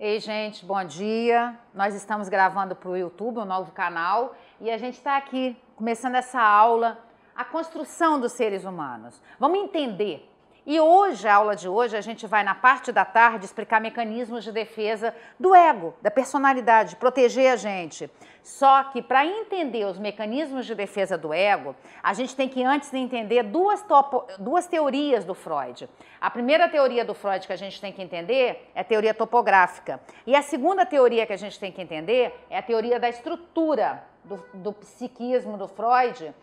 Ei, gente, bom dia. Nós estamos gravando para o YouTube, um novo canal, e a gente está aqui começando essa aula, a construção dos seres humanos. Vamos entender. E hoje, a aula de hoje, a gente vai na parte da tarde explicar mecanismos de defesa do ego, da personalidade, proteger a gente. Só que para entender os mecanismos de defesa do ego, a gente tem que antes entender duas teorias do Freud. A primeira teoria do Freud que a gente tem que entender é a teoria topográfica. E a segunda teoria que a gente tem que entender é a teoria da estrutura do psiquismo do Freud.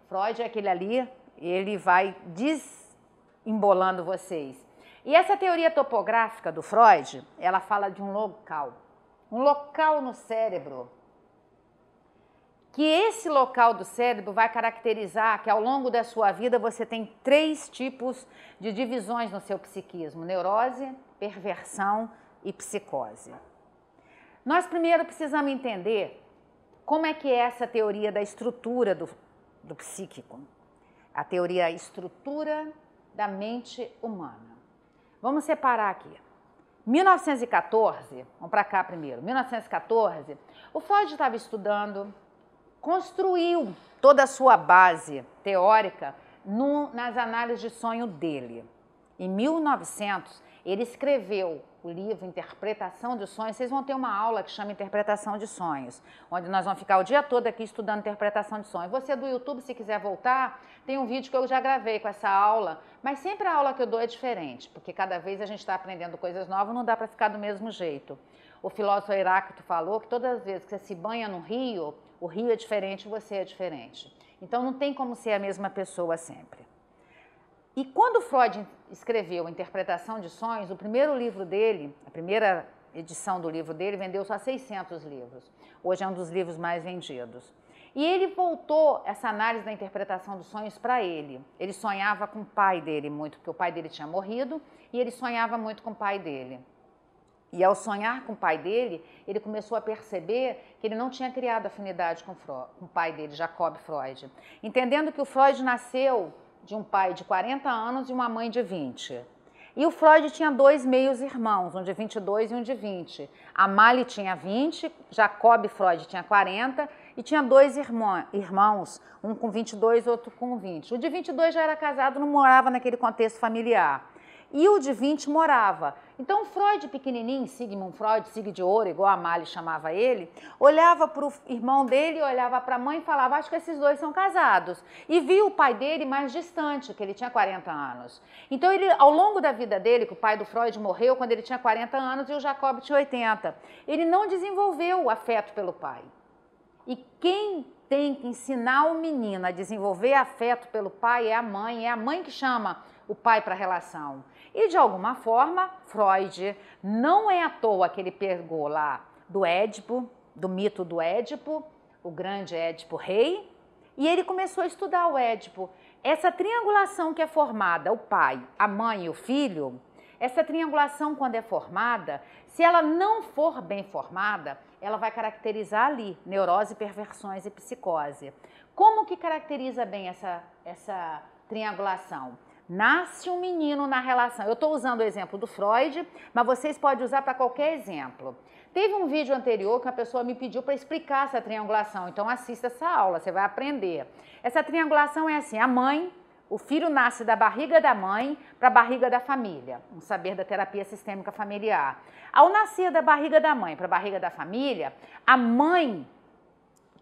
Freud é aquele ali, ele vai embolando vocês. E essa teoria topográfica do Freud, ela fala de um local no cérebro, que esse local do cérebro vai caracterizar que ao longo da sua vida você tem 3 tipos de divisões no seu psiquismo: neurose, perversão e psicose. Nós primeiro precisamos entender como é que é essa teoria da estrutura do psíquico, a teoria estrutura da mente humana. Vamos separar aqui. 1914, vamos para cá primeiro, 1914, o Freud estava estudando, construiu toda a sua base teórica nas análises de sonho dele. Em 1900, ele escreveu o livro Interpretação de Sonhos. Vocês vão ter uma aula que chama Interpretação de Sonhos, onde nós vamos ficar o dia todo aqui estudando interpretação de sonhos. Você do YouTube, se quiser voltar, tem um vídeo que eu já gravei com essa aula, mas sempre a aula que eu dou é diferente, porque cada vez a gente está aprendendo coisas novas, não dá para ficar do mesmo jeito. O filósofo Heráclito falou que todas as vezes que você se banha no rio, o rio é diferente e você é diferente. Então não tem como ser a mesma pessoa sempre. E quando Freud escreveu Interpretação de Sonhos, o primeiro livro dele, a primeira edição do livro dele, vendeu só 600 livros. Hoje é um dos livros mais vendidos. E ele voltou essa análise da interpretação dos sonhos para ele. Ele sonhava com o pai dele muito, porque o pai dele tinha morrido, e ele sonhava muito com o pai dele. E ao sonhar com o pai dele, ele começou a perceber que ele não tinha criado afinidade com o pai dele, Jacob Freud. Entendendo que o Freud nasceu de um pai de 40 anos e uma mãe de 20. E o Freud tinha 2 meios-irmãos, um de 22 e um de 20. A Mali tinha 20, Jacob Freud tinha 40 e tinha 2 irmãos, um com 22 e outro com 20. O de 22 já era casado, não morava naquele contexto familiar. E o de 20 morava. Então, Freud pequenininho, Sigmund Freud, Sig de ouro, igual a Mali chamava ele, olhava para o irmão dele, olhava para a mãe e falava: acho que esses dois são casados. E via o pai dele mais distante, que ele tinha 40 anos. Então, ele, ao longo da vida dele, que o pai do Freud morreu quando ele tinha 40 anos e o Jacob tinha 80, ele não desenvolveu o afeto pelo pai. E quem tem que ensinar o menino a desenvolver afeto pelo pai é a mãe que chama o pai para a relação. E de alguma forma, Freud, não é à toa que ele pegou lá do Édipo, do mito do Édipo, o grande Édipo rei, e ele começou a estudar o Édipo. Essa triangulação que é formada, o pai, a mãe e o filho, essa triangulação quando é formada, se ela não for bem formada, ela vai caracterizar ali neurose, perversões e psicose. Como que caracteriza bem essa triangulação? Nasce um menino na relação. Eu estou usando o exemplo do Freud, mas vocês podem usar para qualquer exemplo. Teve um vídeo anterior que a pessoa me pediu para explicar essa triangulação, então assista essa aula, você vai aprender. Essa triangulação é assim: a mãe, o filho nasce da barriga da mãe para a barriga da família, um saber da terapia sistêmica familiar. Ao nascer da barriga da mãe para a barriga da família, a mãe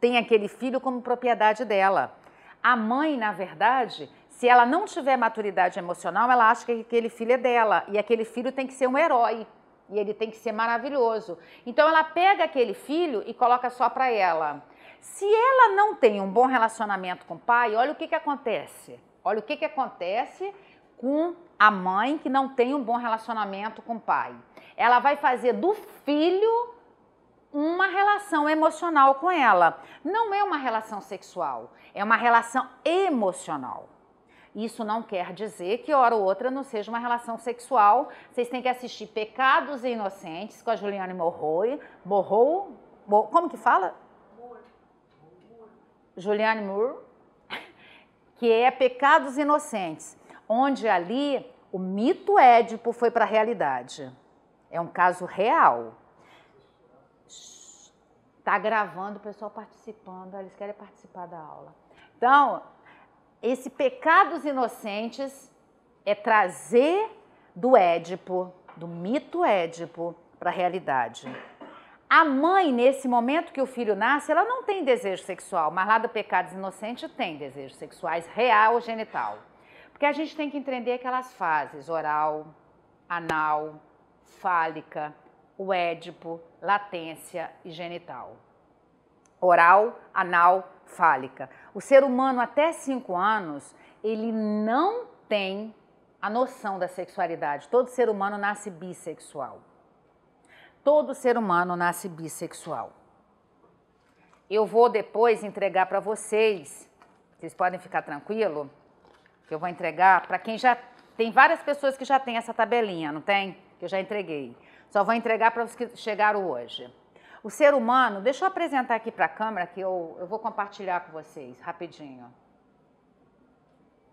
tem aquele filho como propriedade dela. A mãe, na verdade, se ela não tiver maturidade emocional, ela acha que aquele filho é dela. E aquele filho tem que ser um herói. E ele tem que ser maravilhoso. Então, ela pega aquele filho e coloca só para ela. Se ela não tem um bom relacionamento com o pai, olha o que acontece. Olha o que acontece com a mãe que não tem um bom relacionamento com o pai. Ela vai fazer do filho uma relação emocional com ela. Não é uma relação sexual, é uma relação emocional. Isso não quer dizer que hora ou outra não seja uma relação sexual. Vocês têm que assistir Pecados Inocentes com a Julianne Moore. Como que fala? Julianne Moore, que é Pecados Inocentes, onde ali o mito Édipo foi para a realidade. É um caso real. Está gravando, o pessoal participando, eles querem participar da aula. Então, esse pecados inocentes é trazer do Édipo, do mito Édipo, para a realidade. A mãe, nesse momento que o filho nasce, ela não tem desejo sexual, mas lá do pecados inocentes tem desejos sexuais, real ou genital. Porque a gente tem que entender aquelas fases, oral, anal, fálica, o Édipo, latência e genital. Oral, anal, fálica. O ser humano até 5 anos, ele não tem a noção da sexualidade. Todo ser humano nasce bissexual. Todo ser humano nasce bissexual. Eu vou depois entregar para vocês podem ficar tranquilo, que eu vou entregar para quem já... Tem várias pessoas que já têm essa tabelinha, não tem? Que eu já entreguei. Só vou entregar para os que chegaram hoje. O ser humano, deixa eu apresentar aqui para a câmera que eu vou compartilhar com vocês rapidinho.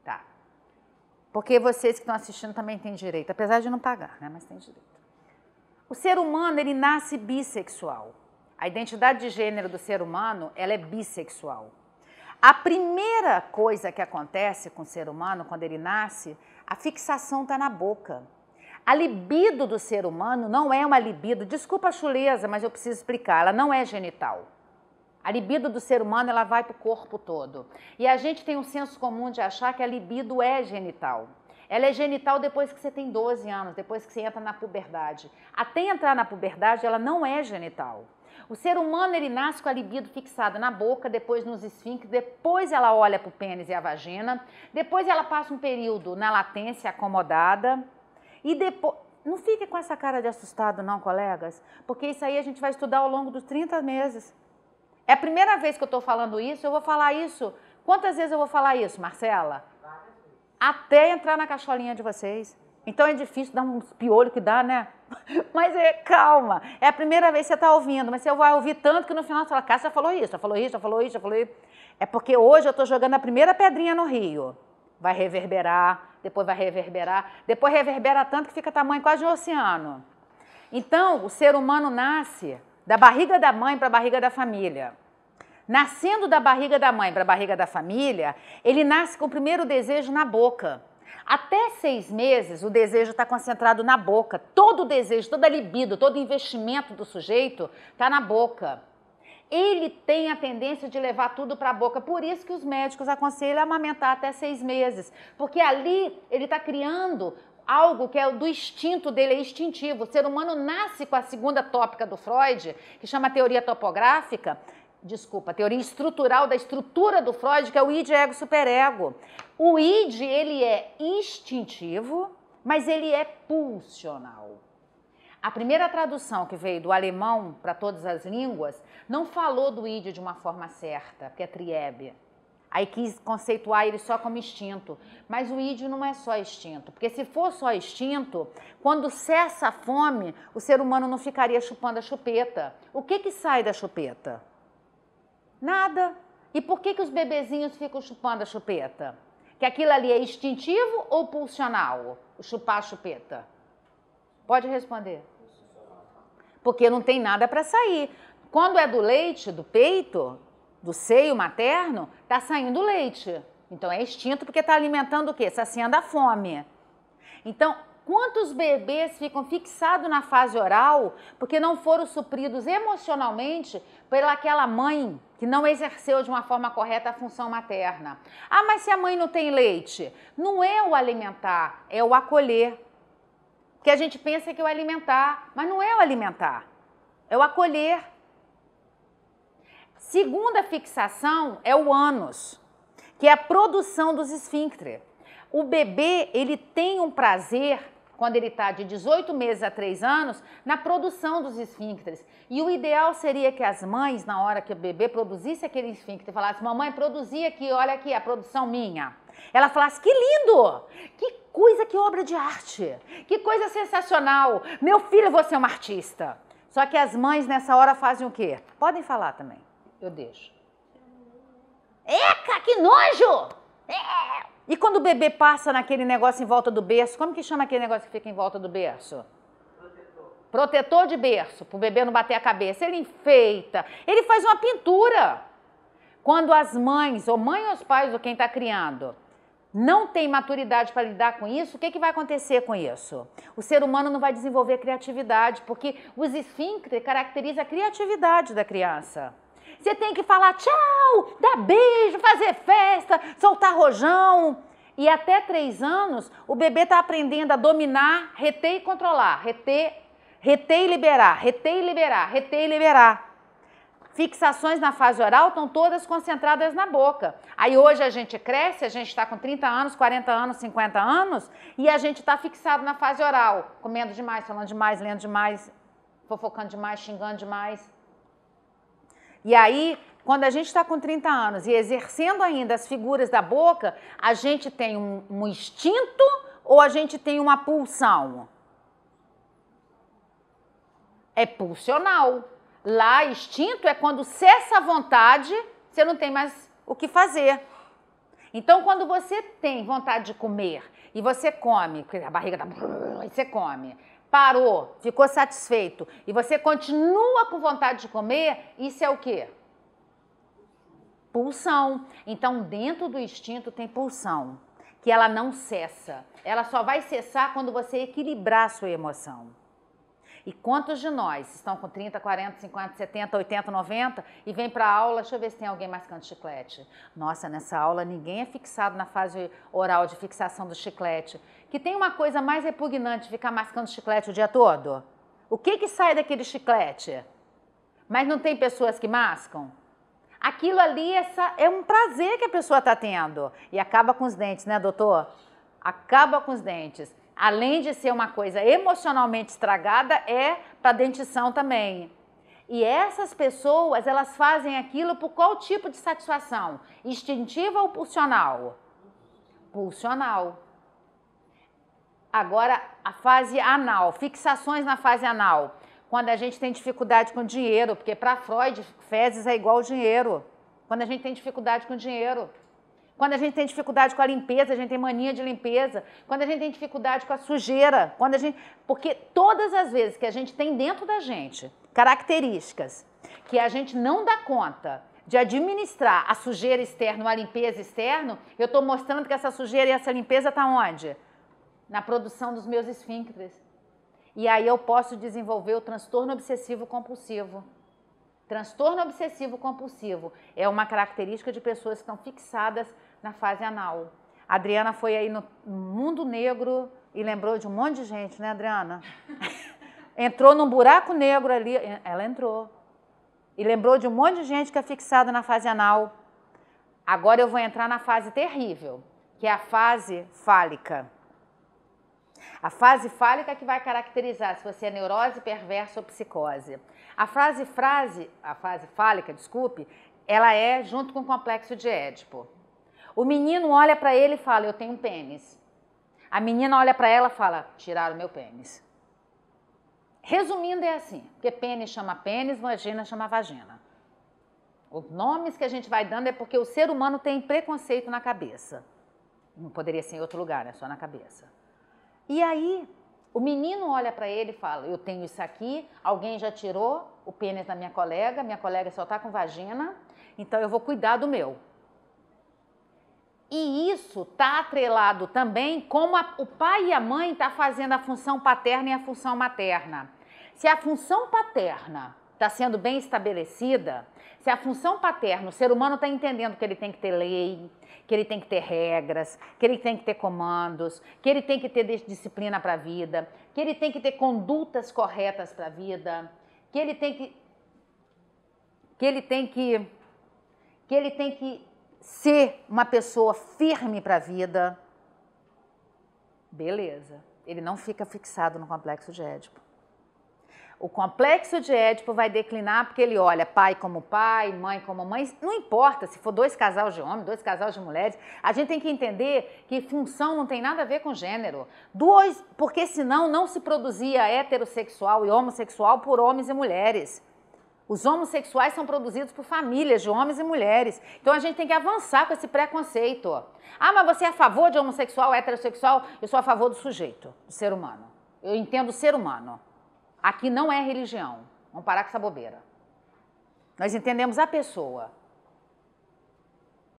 Tá. Porque vocês que estão assistindo também têm direito, apesar de não pagar, né? Mas tem direito. O ser humano, ele nasce bissexual. A identidade de gênero do ser humano, ela é bissexual. A primeira coisa que acontece com o ser humano quando ele nasce, a fixação está na boca. A libido do ser humano não é uma libido, desculpa a chuleza, mas eu preciso explicar, ela não é genital. A libido do ser humano, ela vai para o corpo todo. E a gente tem um senso comum de achar que a libido é genital. Ela é genital depois que você tem 12 anos, depois que você entra na puberdade. Até entrar na puberdade, ela não é genital. O ser humano, ele nasce com a libido fixada na boca, depois nos esfíncteres, depois ela olha para o pênis e a vagina, depois ela passa um período na latência acomodada, e depois... Não fique com essa cara de assustado não, colegas, porque isso aí a gente vai estudar ao longo dos 30 meses. É a primeira vez que eu estou falando isso, eu vou falar isso. Quantas vezes eu vou falar isso, Marcela? Até entrar na cacholinha de vocês. Então é difícil dar uns piolhos que dá, né? Mas calma, é a primeira vez que você está ouvindo, mas você vai ouvir tanto que no final você fala, Cássia já falou isso, já falou isso, já falou isso, já falou isso. É porque hoje eu estou jogando a primeira pedrinha no rio. Vai reverberar, depois vai reverberar, depois reverbera tanto que fica tamanho quase de um oceano. Então, o ser humano nasce da barriga da mãe para a barriga da família. Nascendo da barriga da mãe para a barriga da família, ele nasce com o primeiro desejo na boca. Até 6 meses, o desejo está concentrado na boca. Todo o desejo, toda a libido, todo o investimento do sujeito está na boca. Ele tem a tendência de levar tudo para a boca. Por isso que os médicos aconselham a amamentar até 6 meses. Porque ali ele está criando algo que é do instinto dele, é instintivo. O ser humano nasce com a segunda tópica do Freud, que chama teoria topográfica, teoria estrutural da estrutura do Freud, que é o id, ego, superego. O id, ele é instintivo, mas ele é pulsional. A primeira tradução que veio do alemão para todas as línguas não falou do id de uma forma certa, que é triebe. Aí quis conceituar ele só como instinto. Mas o id não é só instinto, porque se for só instinto, quando cessa a fome, o ser humano não ficaria chupando a chupeta. O que sai da chupeta? Nada. E por que os bebezinhos ficam chupando a chupeta? Que aquilo ali é instintivo ou pulsional? O chupar a chupeta? Pode responder. Porque não tem nada para sair. Quando é do leite, do peito, do seio materno, está saindo leite. Então é instinto porque está alimentando o quê? Saciando a fome. Então, quantos bebês ficam fixados na fase oral porque não foram supridos emocionalmente pelaquela mãe que não exerceu de uma forma correta a função materna? Ah, mas se a mãe não tem leite? Não é o alimentar, é o acolher. Que a gente pensa que é o alimentar, mas não é o alimentar, é o acolher. Segunda fixação é o ânus, que é a produção dos esfíncteres. O bebê, ele tem um prazer, quando ele está de 18 meses a 3 anos, na produção dos esfíncteres. E o ideal seria que as mães, na hora que o bebê produzisse aquele esfíncter, falasse, mamãe, produzi aqui, olha aqui, a produção minha. Ela falasse, que lindo, que coisa, que obra de arte, que coisa sensacional, meu filho, você é uma artista. Só que as mães nessa hora fazem o quê? Podem falar também, eu deixo. Eca, que nojo! E quando o bebê passa naquele negócio em volta do berço, como que chama aquele negócio que fica em volta do berço? Protetor. protetor de berço, para o bebê não bater a cabeça, ele enfeita, ele faz uma pintura. Quando as mães, ou mãe ou os pais, ou quem está criando, não tem maturidade para lidar com isso, o que vai acontecer com isso? O ser humano não vai desenvolver criatividade, porque os esfíncteres caracterizam a criatividade da criança. Você tem que falar tchau, dar beijo, fazer festa, soltar rojão. E até 3 anos, o bebê está aprendendo a dominar, reter e controlar. Reter e liberar, reter e liberar, reter e liberar. Fixações na fase oral estão todas concentradas na boca. Aí hoje a gente cresce, a gente está com 30 anos, 40 anos, 50 anos, e a gente está fixado na fase oral, comendo demais, falando demais, lendo demais, fofocando demais, xingando demais. E aí, quando a gente está com 30 anos e exercendo ainda as figuras da boca, a gente tem um instinto ou a gente tem uma pulsão? É pulsional. Lá, instinto é quando cessa a vontade, você não tem mais o que fazer. Então, quando você tem vontade de comer e você come, porque a barriga tá... e você come, parou, ficou satisfeito e você continua com vontade de comer, isso é o quê? Pulsão. Então, dentro do instinto tem pulsão, que ela não cessa. Ela só vai cessar quando você equilibrar a sua emoção. E quantos de nós estão com 30, 40, 50, 70, 80, 90 e vem para a aula, deixa eu ver se tem alguém mascando chiclete. Nossa, nessa aula ninguém é fixado na fase oral de fixação do chiclete. Que tem uma coisa mais repugnante de ficar mascando chiclete o dia todo? O que sai daquele chiclete? Mas não tem pessoas que mascam? Aquilo ali é um prazer que a pessoa está tendo. E acaba com os dentes, né, doutor? Acaba com os dentes. Além de ser uma coisa emocionalmente estragada, é para dentição também. E essas pessoas, elas fazem aquilo por qual tipo de satisfação? Instintiva ou pulsional? Pulsional. Agora, a fase anal, fixações na fase anal. Quando a gente tem dificuldade com dinheiro, porque para Freud, fezes é igual dinheiro. Quando a gente tem dificuldade com dinheiro. Quando a gente tem dificuldade com a limpeza, a gente tem mania de limpeza. Quando a gente tem dificuldade com a sujeira. Porque todas as vezes que a gente tem dentro da gente características que a gente não dá conta de administrar a sujeira externa ou a limpeza externa, eu estou mostrando que essa sujeira e essa limpeza está onde? Na produção dos meus esfíncteres. E aí eu posso desenvolver o transtorno obsessivo compulsivo. Transtorno obsessivo compulsivo é uma característica de pessoas que estão fixadas na fase anal. A Adriana foi aí no mundo negro e lembrou de um monte de gente, né, Adriana? Entrou num buraco negro ali, ela entrou. E lembrou de um monte de gente que é fixada na fase anal. Agora eu vou entrar na fase terrível, que é a fase fálica. A fase fálica é que vai caracterizar se você é neurose, perverso ou psicose. A fase fálica, desculpe, ela é junto com o complexo de Édipo. O menino olha para ele e fala, eu tenho um pênis. A menina olha para ela e fala, tiraram meu pênis. Resumindo, é assim, porque pênis chama pênis, vagina chama vagina. Os nomes que a gente vai dando é porque o ser humano tem preconceito na cabeça. Não poderia ser em outro lugar, é só na cabeça. E aí, o menino olha para ele e fala, eu tenho isso aqui, alguém já tirou o pênis da minha colega só está com vagina, então eu vou cuidar do meu. E isso está atrelado também como o pai e a mãe estão fazendo a função paterna e a função materna. Se a função paterna está sendo bem estabelecida, se a função paterna, o ser humano está entendendo que ele tem que ter lei, que ele tem que ter regras, que ele tem que ter comandos, que ele tem que ter disciplina para a vida, que ele tem que ter condutas corretas para a vida, que ele tem que ser uma pessoa firme para a vida. Beleza, ele não fica fixado no complexo de Édipo. O complexo de Édipo vai declinar porque ele olha pai como pai, mãe como mãe, não importa se for 2 casais de homens, 2 casais de mulheres, a gente tem que entender que função não tem nada a ver com gênero. Porque senão não se produzia heterossexual e homossexual por homens e mulheres. Os homossexuais são produzidos por famílias de homens e mulheres. Então a gente tem que avançar com esse preconceito. Ah, mas você é a favor de homossexual, heterossexual? Eu sou a favor do sujeito, do ser humano. Eu entendo o ser humano. Aqui não é religião. Vamos parar com essa bobeira. Nós entendemos a pessoa.